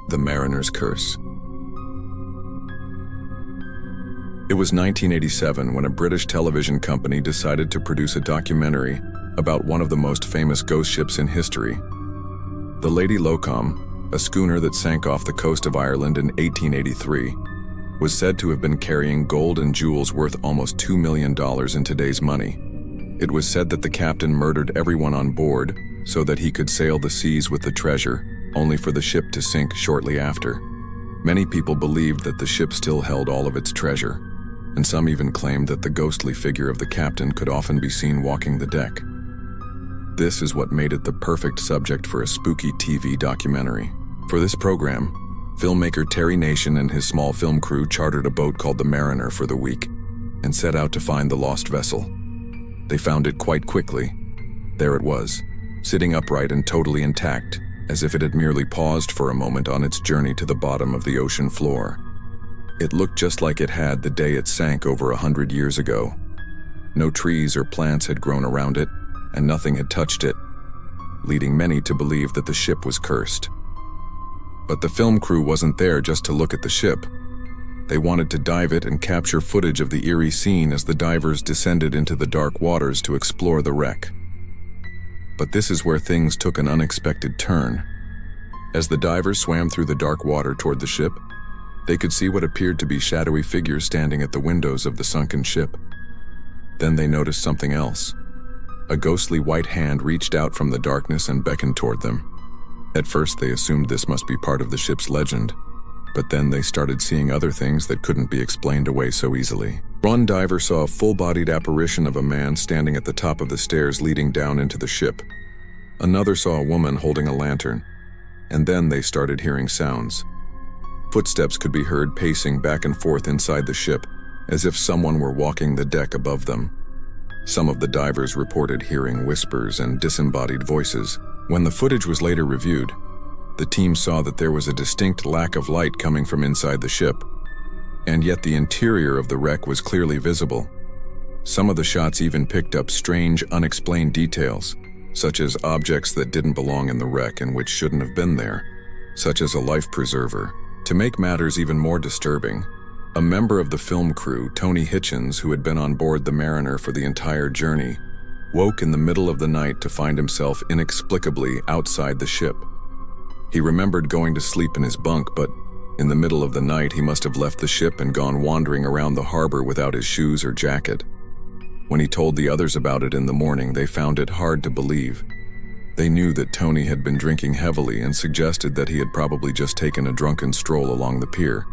The Mariner's Curse. It was 1987 when a British television company decided to produce a documentary about one of the most famous ghost ships in history. The Lady Locom, a schooner that sank off the coast of Ireland in 1883, was said to have been carrying gold and jewels worth almost $2 million in today's money. It was said that the captain murdered everyone on board so that he could sail the seas with the treasure, only for the ship to sink shortly after. Many people believed that the ship still held all of its treasure, and some even claimed that the ghostly figure of the captain could often be seen walking the deck. This is what made it the perfect subject for a spooky TV documentary. For this program, filmmaker Terry Nation and his small film crew chartered a boat called the Mariner for the week and set out to find the lost vessel. They found it quite quickly. There it was, sitting upright and totally intact, as if it had merely paused for a moment on its journey to the bottom of the ocean floor. It looked just like it had the day it sank over 100 years ago. No trees or plants had grown around it, and nothing had touched it, leading many to believe that the ship was cursed. But the film crew wasn't there just to look at the ship. They wanted to dive it and capture footage of the eerie scene as the divers descended into the dark waters to explore the wreck. But this is where things took an unexpected turn. As the divers swam through the dark water toward the ship, they could see what appeared to be shadowy figures standing at the windows of the sunken ship. Then they noticed something else. A ghostly white hand reached out from the darkness and beckoned toward them. At first they assumed this must be part of the ship's legend, but then they started seeing other things that couldn't be explained away so easily. One diver saw a full-bodied apparition of a man standing at the top of the stairs leading down into the ship. Another saw a woman holding a lantern, and then they started hearing sounds. Footsteps could be heard pacing back and forth inside the ship, as if someone were walking the deck above them. Some of the divers reported hearing whispers and disembodied voices. When the footage was later reviewed, the team saw that there was a distinct lack of light coming from inside the ship, and yet the interior of the wreck was clearly visible. Some of the shots even picked up strange, unexplained details, such as objects that didn't belong in the wreck and which shouldn't have been there, such as a life preserver. To make matters even more disturbing, a member of the film crew, Tony Hitchens, who had been on board the Mariner for the entire journey, woke in the middle of the night to find himself inexplicably outside the ship. He remembered going to sleep in his bunk, but in the middle of the night he must have left the ship and gone wandering around the harbor without his shoes or jacket. When he told the others about it in the morning, they found it hard to believe. They knew that Tony had been drinking heavily and suggested that he had probably just taken a drunken stroll along the pier.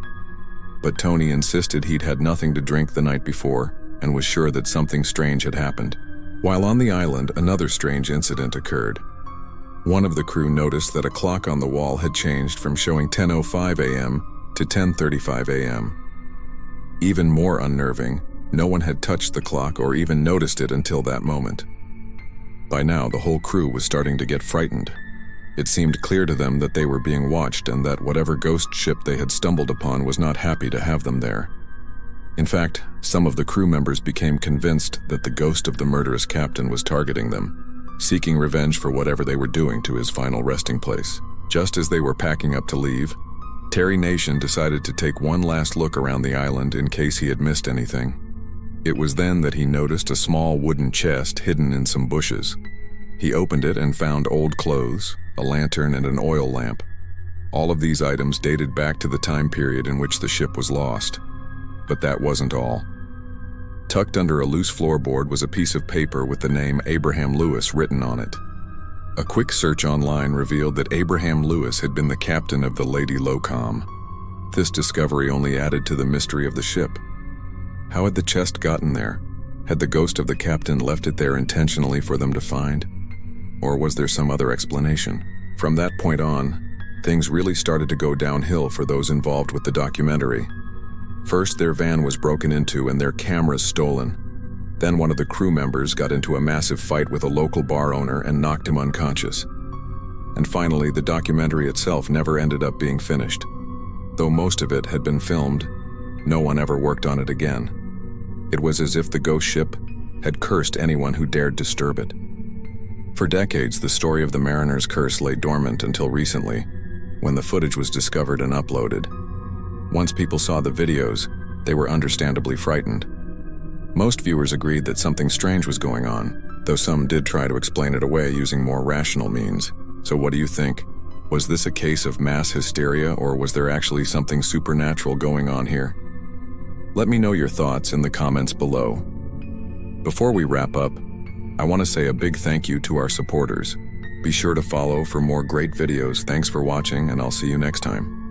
But Tony insisted he'd had nothing to drink the night before and was sure that something strange had happened. While on the island, another strange incident occurred. One of the crew noticed that a clock on the wall had changed from showing 10:05 a.m. to 10:35 a.m. Even more unnerving, no one had touched the clock or even noticed it until that moment. By now, the whole crew was starting to get frightened. It seemed clear to them that they were being watched and that whatever ghost ship they had stumbled upon was not happy to have them there. In fact, some of the crew members became convinced that the ghost of the murderous captain was targeting them, seeking revenge for whatever they were doing to his final resting place. Just as they were packing up to leave, Terry Nation decided to take one last look around the island in case he had missed anything. It was then that he noticed a small wooden chest hidden in some bushes. He opened it and found old clothes, a lantern, and an oil lamp. All of these items dated back to the time period in which the ship was lost. But that wasn't all. Tucked under a loose floorboard was a piece of paper with the name Abraham Lewis written on it. A quick search online revealed that Abraham Lewis had been the captain of the Lady Locom. This discovery only added to the mystery of the ship. How had the chest gotten there? Had the ghost of the captain left it there intentionally for them to find? Or was there some other explanation? From that point on, things really started to go downhill for those involved with the documentary. First, their van was broken into and their cameras stolen. Then one of the crew members got into a massive fight with a local bar owner and knocked him unconscious. And finally, the documentary itself never ended up being finished. Though most of it had been filmed, no one ever worked on it again. It was as if the ghost ship had cursed anyone who dared disturb it. For decades, the story of the Mariner's Curse lay dormant until recently, when the footage was discovered and uploaded. Once people saw the videos, they were understandably frightened. Most viewers agreed that something strange was going on, though some did try to explain it away using more rational means. So what do you think? Was this a case of mass hysteria, or was there actually something supernatural going on here? Let me know your thoughts in the comments below. Before we wrap up, I want to say a big thank you to our supporters. Be sure to follow for more great videos. Thanks for watching, and I'll see you next time.